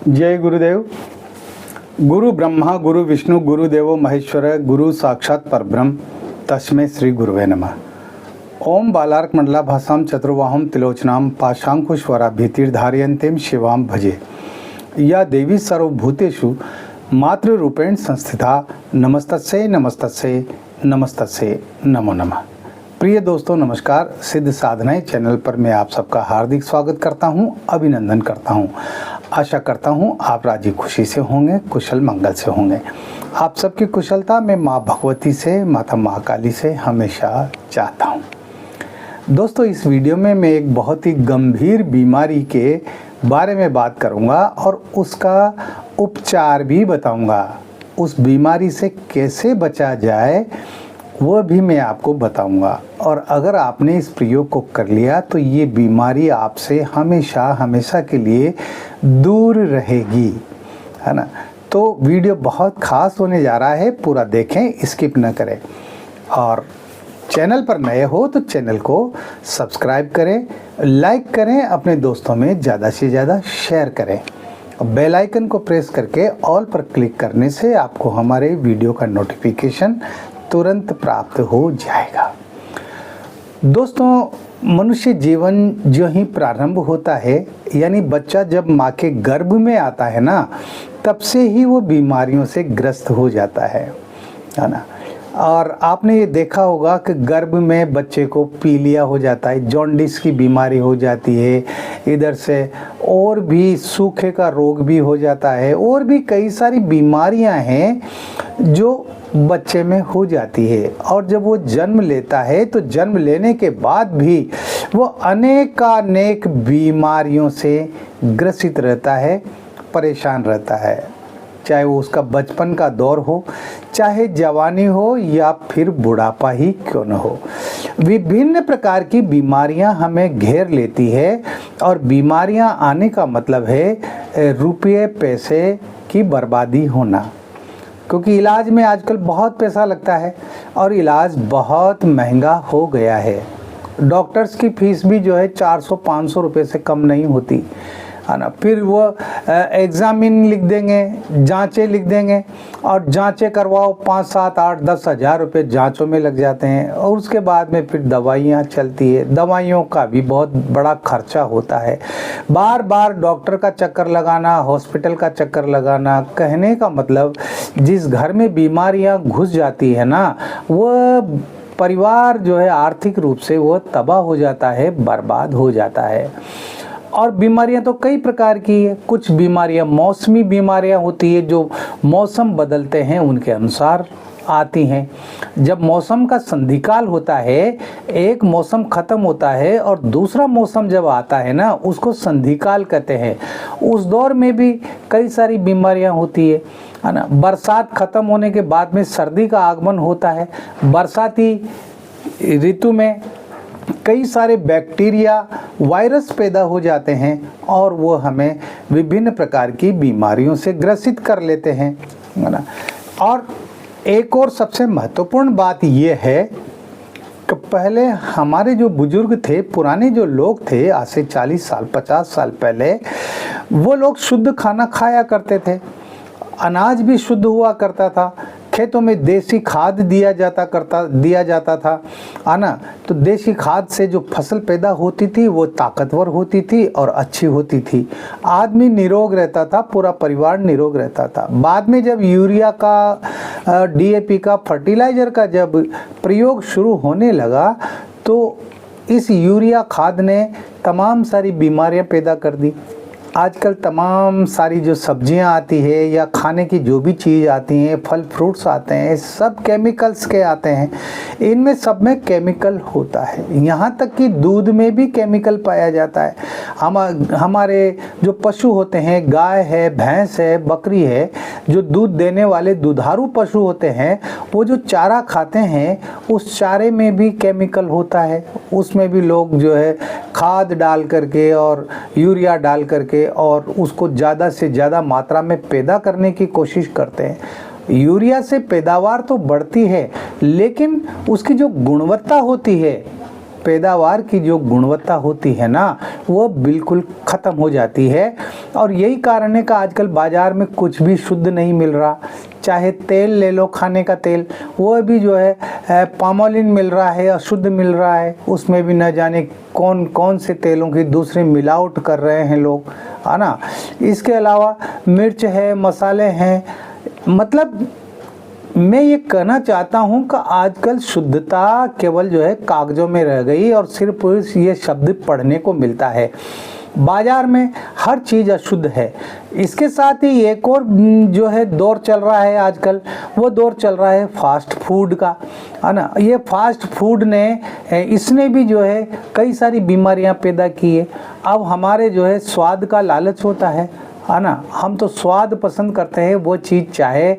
जय गुरुदेव। गुरु ब्रह्मा गुरु विष्णु गुरुदेवो महेश्वर गुरु साक्षात परब्रह्म तस्मै श्री गुरुवे नमः। ओम बालार्क मंडला भाषाम चतुर्वाहम तिलोचनाम पाशांकुश्वरा भीतिर्धारयन्तीं शिवाम भजे। या देवी सर्वभूतेषु मातृरूपेण संस्थिता नमस्तस्यै नमस्तस्यै नमस्तस्यै नमो नमः। प्रिय दोस्तों नमस्कार। सिद्ध साधनाएं चैनल पर मैं आप सबका हार्दिक स्वागत करता हूं, अभिनंदन करता हूं। आशा करता हूं आप राजी खुशी से होंगे, कुशल मंगल से होंगे। आप सबकी कुशलता मैं माँ भगवती से, माता महाकाली से हमेशा चाहता हूं। दोस्तों इस वीडियो में मैं एक बहुत ही गंभीर बीमारी के बारे में बात करूंगा और उसका उपचार भी बताऊंगा। उस बीमारी से कैसे बचा जाए वह भी मैं आपको बताऊंगा। और अगर आपने इस प्रयोग को कर लिया तो ये बीमारी आपसे हमेशा हमेशा के लिए दूर रहेगी, है ना। तो वीडियो बहुत खास होने जा रहा है, पूरा देखें, स्किप न करें। और चैनल पर नए हो तो चैनल को सब्सक्राइब करें, लाइक करें, अपने दोस्तों में ज़्यादा से ज़्यादा शेयर करें। बेल आइकन को प्रेस करके ऑल पर क्लिक करने से आपको हमारे वीडियो का नोटिफिकेशन तुरंत प्राप्त हो जाएगा। दोस्तों मनुष्य जीवन जो ही प्रारंभ होता है, यानी बच्चा जब माँ के गर्भ में आता है ना, तब से ही वो बीमारियों से ग्रस्त हो जाता है ना। और आपने ये देखा होगा कि गर्भ में बच्चे को पीलिया हो जाता है, जॉन्डिस की बीमारी हो जाती है, इधर से और भी सूखे का रोग भी हो जाता है, और भी कई सारी बीमारियां हैं जो बच्चे में हो जाती है। और जब वो जन्म लेता है तो जन्म लेने के बाद भी वो अनेकानेक बीमारियों से ग्रसित रहता है, परेशान रहता है। चाहे वो उसका बचपन का दौर हो, चाहे जवानी हो, या फिर बुढ़ापा ही क्यों न हो, विभिन्न प्रकार की बीमारियां हमें घेर लेती है। और बीमारियां आने का मतलब है रुपये पैसे की बर्बादी होना, क्योंकि इलाज में आजकल बहुत पैसा लगता है और इलाज बहुत महंगा हो गया है। डॉक्टर्स की फीस भी जो है 400-500 रुपये से कम नहीं होती, है ना। फिर वो एग्जामिन लिख देंगे, जांचें लिख देंगे, और जांचें करवाओ 5, 7, 8, 10 हज़ार रुपये जांचों में लग जाते हैं। और उसके बाद में फिर दवाइयाँ चलती है, दवाइयों का भी बहुत बड़ा खर्चा होता है। बार बार डॉक्टर का चक्कर लगाना, हॉस्पिटल का चक्कर लगाना, कहने का मतलब जिस घर में बीमारियाँ घुस जाती है ना, वह परिवार जो है आर्थिक रूप से वो तबाह हो जाता है, बर्बाद हो जाता है। और बीमारियां तो कई प्रकार की है। कुछ बीमारियां मौसमी बीमारियां होती है, जो मौसम बदलते हैं उनके अनुसार आती हैं। जब मौसम का संधिकाल होता है, एक मौसम ख़त्म होता है और दूसरा मौसम जब आता है ना, उसको संधिकाल कहते हैं। उस दौर में भी कई सारी बीमारियां होती है ना। बरसात ख़त्म होने के बाद में सर्दी का आगमन होता है। बरसाती ऋतु में कई सारे बैक्टीरिया, वायरस पैदा हो जाते हैं और वो हमें विभिन्न प्रकार की बीमारियों से ग्रसित कर लेते हैं, है ना। और एक और सबसे महत्वपूर्ण बात ये है कि पहले हमारे जो बुजुर्ग थे, पुराने जो लोग थे, आज से 40 साल 50 साल पहले, वो लोग शुद्ध खाना खाया करते थे, अनाज भी शुद्ध हुआ करता था, खेतों में देसी खाद दिया जाता था, है ना। तो देसी खाद से जो फसल पैदा होती थी वो ताकतवर होती थी और अच्छी होती थी। आदमी निरोग रहता था, पूरा परिवार निरोग रहता था। बाद में जब यूरिया का, डीएपी का, फर्टिलाइज़र का जब प्रयोग शुरू होने लगा, तो इस यूरिया खाद ने तमाम सारी बीमारियां पैदा कर दी। आजकल तमाम सारी जो सब्जियां आती है या खाने की जो भी चीज़ आती हैं, फल फ्रूट्स आते हैं, सब केमिकल्स के आते हैं। इनमें सब में केमिकल होता है, यहाँ तक कि दूध में भी केमिकल पाया जाता है। हमारे जो पशु होते हैं, गाय है, भैंस है, बकरी है, जो दूध देने वाले दुधारू पशु होते हैं, वो जो चारा खाते हैं उस चारे में भी केमिकल होता है। उसमें भी लोग जो है खाद डाल करके और यूरिया डाल करके और उसको ज़्यादा से ज़्यादा मात्रा में पैदा करने की कोशिश करते हैं। यूरिया से पैदावार तो बढ़ती है, लेकिन उसकी जो गुणवत्ता होती है पैदावार की जो गुणवत्ता होती है ना वो बिल्कुल ख़त्म हो जाती है। और यही कारण है कि आजकल बाज़ार में कुछ भी शुद्ध नहीं मिल रहा। चाहे तेल ले लो, खाने का तेल, वो भी जो है पाम ऑयल मिल रहा है, अशुद्ध मिल रहा है, उसमें भी न जाने कौन कौन से तेलों की दूसरे मिलावट कर रहे हैं लोग, है ना। इसके अलावा मिर्च है, मसाले हैं। मतलब मैं ये कहना चाहता हूँ कि आजकल शुद्धता केवल जो है कागज़ों में रह गई और सिर्फ ये शब्द पढ़ने को मिलता है। बाज़ार में हर चीज़ अशुद्ध है। इसके साथ ही एक और जो है दौर चल रहा है आजकल, वो दौर चल रहा है फास्ट फूड का, है ना। ये फास्ट फूड ने इसने भी जो है कई सारी बीमारियां पैदा की है। अब हमारे जो है स्वाद का लालच होता है ना, हम तो स्वाद पसंद करते हैं, वो चीज़ चाहे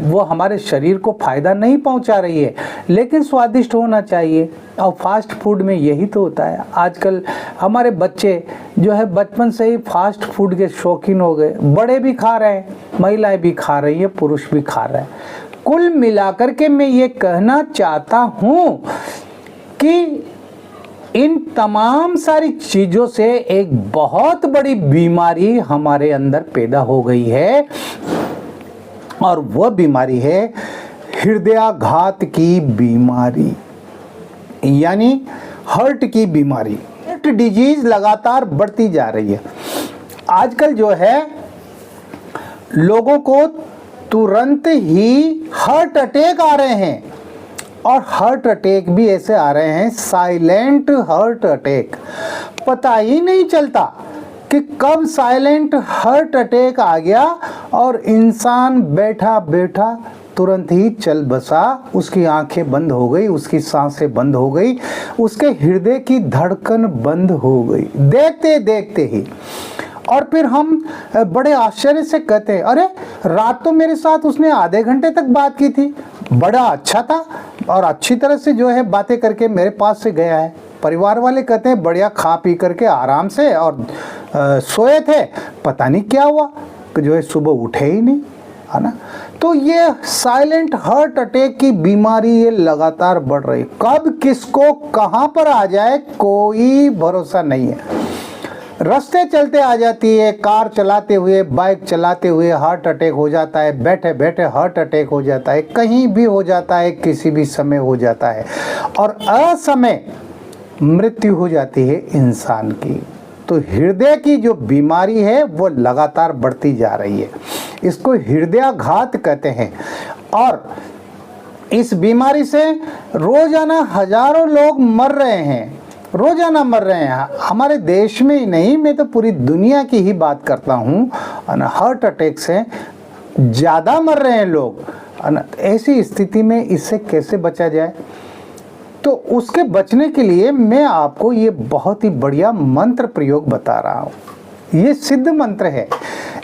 वो हमारे शरीर को फ़ायदा नहीं पहुंचा रही है लेकिन स्वादिष्ट होना चाहिए। और फास्ट फूड में यही तो होता है। आजकल हमारे बच्चे जो है बचपन से ही फास्ट फूड के शौकीन हो गए। बड़े भी खा रहे हैं, महिलाएं भी खा रही हैं, पुरुष भी खा रहे हैं। कुल मिलाकर के मैं ये कहना चाहता हूँ कि इन तमाम सारी चीज़ों से एक बहुत बड़ी बीमारी हमारे अंदर पैदा हो गई है और वह बीमारी है हृदयाघात की बीमारी, यानी हार्ट की बीमारी। हार्ट डिजीज लगातार बढ़ती जा रही है। आजकल जो है लोगों को तुरंत ही हार्ट अटैक आ रहे हैं और हार्ट अटैक भी ऐसे आ रहे हैं, साइलेंट हार्ट अटैक। पता ही नहीं चलता कि कब साइलेंट हार्ट अटैक आ गया और इंसान बैठा बैठा तुरंत ही चल बसा, उसकी आंखें बंद हो गई, उसकी सांसें बंद हो गई, उसके हृदय की धड़कन बंद हो गई देखते देखते ही। और फिर हम बड़े आश्चर्य से कहते हैं, अरे रात तो मेरे साथ उसने आधे घंटे तक बात की थी, बड़ा अच्छा था और अच्छी तरह से जो है बातें करके मेरे पास से गया है। परिवार वाले कहते हैं बढ़िया खा पी करके आराम से और सोए थे, पता नहीं क्या हुआ कि जो है सुबह उठे ही नहीं, है ना। तो ये साइलेंट हार्ट अटैक की बीमारी ये लगातार बढ़ रही, कब किसको कहाँ पर आ जाए कोई भरोसा नहीं है। रास्ते चलते आ जाती है, कार चलाते हुए, बाइक चलाते हुए हार्ट अटैक हो जाता है, बैठे बैठे हार्ट अटैक हो जाता है, कहीं भी हो जाता है, किसी भी समय हो जाता है और असमय मृत्यु हो जाती है इंसान की। तो हृदय की जो बीमारी है वो लगातार बढ़ती जा रही है, इसको हृदयाघात कहते हैं। और इस बीमारी से रोजाना हजारों लोग मर रहे हैं, रोजाना मर रहे हैं। हमारे देश में ही नहीं, मैं तो पूरी दुनिया की ही बात करता हूँ। हार्ट अटैक से ज़्यादा मर रहे हैं लोग। ऐसी स्थिति में इससे कैसे बचा जाए, तो उसके बचने के लिए मैं आपको ये बहुत ही बढ़िया मंत्र प्रयोग बता रहा हूँ। ये सिद्ध मंत्र है,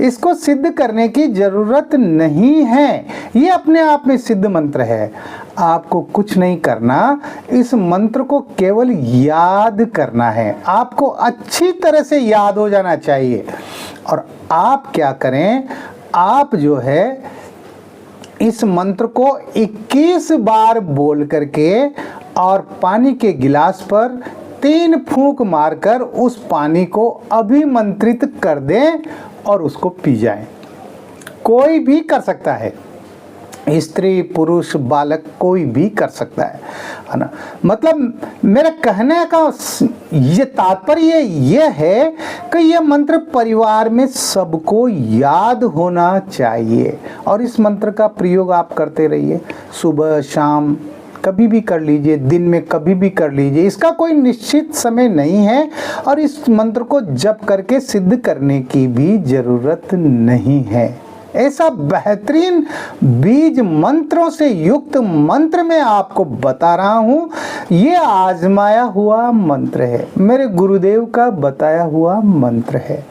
इसको सिद्ध करने की ज़रूरत नहीं है, ये अपने आप में सिद्ध मंत्र है। आपको कुछ नहीं करना, इस मंत्र को केवल याद करना है। आपको अच्छी तरह से याद हो जाना चाहिए। और आप क्या करें, आप जो है इस मंत्र को 21 बार बोल करके और पानी के गिलास पर 3 फूंक मारकर उस पानी को अभिमंत्रित कर दें और उसको पी जाएं। कोई भी कर सकता है, स्त्री पुरुष बालक कोई भी कर सकता है ना। मतलब मेरे कहने का ये तात्पर्य ये है कि ये मंत्र परिवार में सबको याद होना चाहिए और इस मंत्र का प्रयोग आप करते रहिए। सुबह शाम कभी भी कर लीजिए, दिन में कभी भी कर लीजिए, इसका कोई निश्चित समय नहीं है और इस मंत्र को जप करके सिद्ध करने की भी ज़रूरत नहीं है। ऐसा बेहतरीन बीज मंत्रों से युक्त मंत्र मैं आपको बता रहा हूँ। ये आजमाया हुआ मंत्र है, मेरे गुरुदेव का बताया हुआ मंत्र है।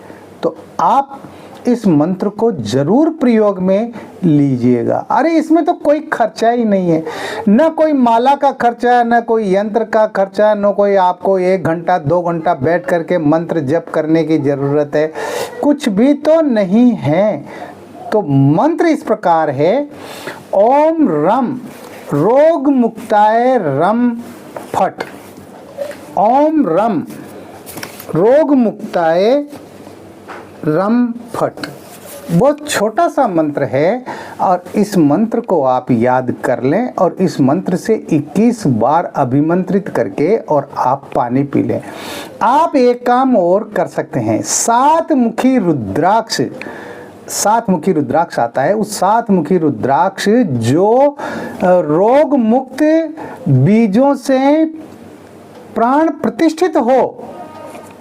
तो आप इस मंत्र को जरूर प्रयोग में लीजिएगा। अरे इसमें तो कोई खर्चा ही नहीं है, न कोई माला का खर्चा, न कोई यंत्र का खर्चा, न कोई आपको 1 घंटा 2 घंटा बैठ करके मंत्र जप करने की ज़रूरत है, कुछ भी तो नहीं है। तो मंत्र इस प्रकार है, ओम रम रोग मुक्ताय रम फट। ओम रम रोग मुक्ताय रम फट। बहुत छोटा सा मंत्र है और इस मंत्र को आप याद कर लें और इस मंत्र से 21 बार अभिमंत्रित करके और आप पानी पी लें। आप एक काम और कर सकते हैं, 7 मुखी रुद्राक्ष आता है। उस 7 मुखी रुद्राक्ष जो रोग मुक्त बीजों से प्राण प्रतिष्ठित हो,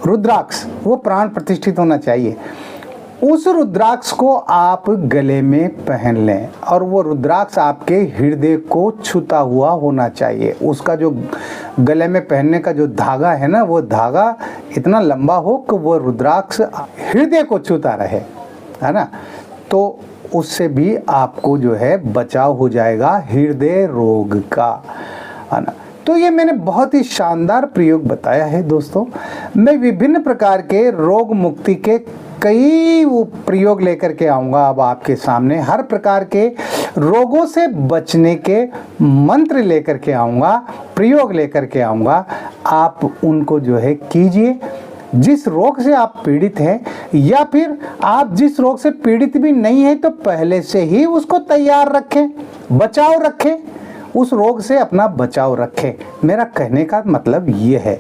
रुद्राक्ष वो प्राण प्रतिष्ठित होना चाहिए, उस रुद्राक्ष को आप गले में पहन लें और वो रुद्राक्ष आपके हृदय को छूता हुआ होना चाहिए। उसका जो गले में पहनने का जो धागा है ना, वो धागा इतना लंबा हो कि वो रुद्राक्ष हृदय को छूता रहे, है ना। तो उससे भी आपको जो है बचाव हो जाएगा हृदय रोग का, है ना। तो ये मैंने बहुत ही शानदार प्रयोग बताया है दोस्तों। मैं विभिन्न प्रकार के रोग मुक्ति के कई वो प्रयोग लेकर के आऊँगा अब आपके सामने। हर प्रकार के रोगों से बचने के मंत्र लेकर के आऊँगा, प्रयोग लेकर के आऊँगा। आप उनको जो है कीजिए। जिस रोग से आप पीड़ित हैं या फिर आप जिस रोग से पीड़ित भी नहीं है तो पहले से ही उसको तैयार रखें, बचाव रखें, उस रोग से अपना बचाव रखें। मेरा कहने का मतलब ये है।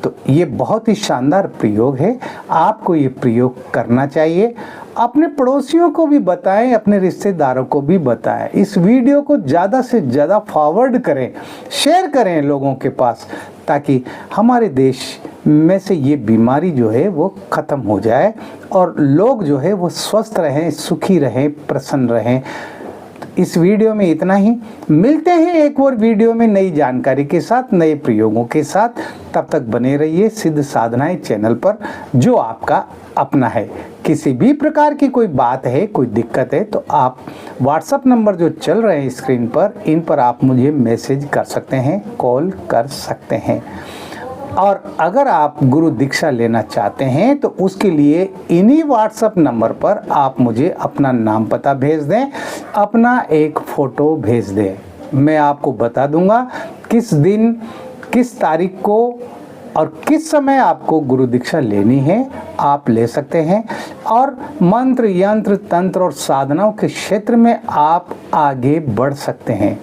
तो ये बहुत ही शानदार प्रयोग है, आपको ये प्रयोग करना चाहिए। अपने पड़ोसियों को भी बताएं, अपने रिश्तेदारों को भी बताएं। इस वीडियो को ज़्यादा से ज़्यादा फॉरवर्ड करें, शेयर करें लोगों के पास, ताकि हमारे देश में से ये बीमारी जो है वो ख़त्म हो जाए और लोग जो है वो स्वस्थ रहें, सुखी रहें, प्रसन्न रहें। इस वीडियो में इतना ही। मिलते हैं एक और वीडियो में नई जानकारी के साथ, नए प्रयोगों के साथ। तब तक बने रहिए सिद्ध साधनाएं चैनल पर, जो आपका अपना है। किसी भी प्रकार की कोई बात है, कोई दिक्कत है, तो आप व्हाट्सएप नंबर जो चल रहे हैं स्क्रीन पर, इन पर आप मुझे मैसेज कर सकते हैं, कॉल कर सकते हैं। और अगर आप गुरु दीक्षा लेना चाहते हैं तो उसके लिए इन्हीं व्हाट्सएप नंबर पर आप मुझे अपना नाम पता भेज दें, अपना एक फ़ोटो भेज दें। मैं आपको बता दूंगा किस दिन, किस तारीख को और किस समय आपको गुरु दीक्षा लेनी है। आप ले सकते हैं और मंत्र, यंत्र, तंत्र और साधनाओं के क्षेत्र में आप आगे बढ़ सकते हैं।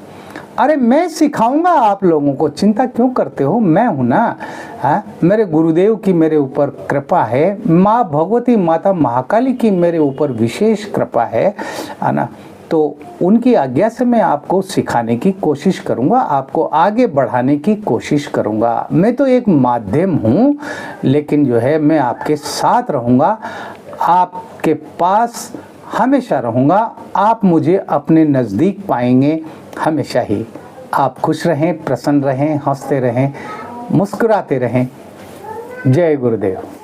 अरे मैं सिखाऊंगा आप लोगों को, चिंता क्यों करते हो, मैं हूं ना। हाँ, मेरे गुरुदेव की मेरे ऊपर कृपा है, माँ भगवती माता महाकाली की मेरे ऊपर विशेष कृपा है ना। तो उनकी आज्ञा से मैं आपको सिखाने की कोशिश करूंगा, आपको आगे बढ़ाने की कोशिश करूंगा। मैं तो एक माध्यम हूं, लेकिन जो है मैं आपके साथ रहूंगा, आपके पास हमेशा रहूंगा। आप मुझे अपने नज़दीक पाएंगे हमेशा ही। आप खुश रहें, प्रसन्न रहें, हंसते रहें, मुस्कुराते रहें। जय गुरुदेव।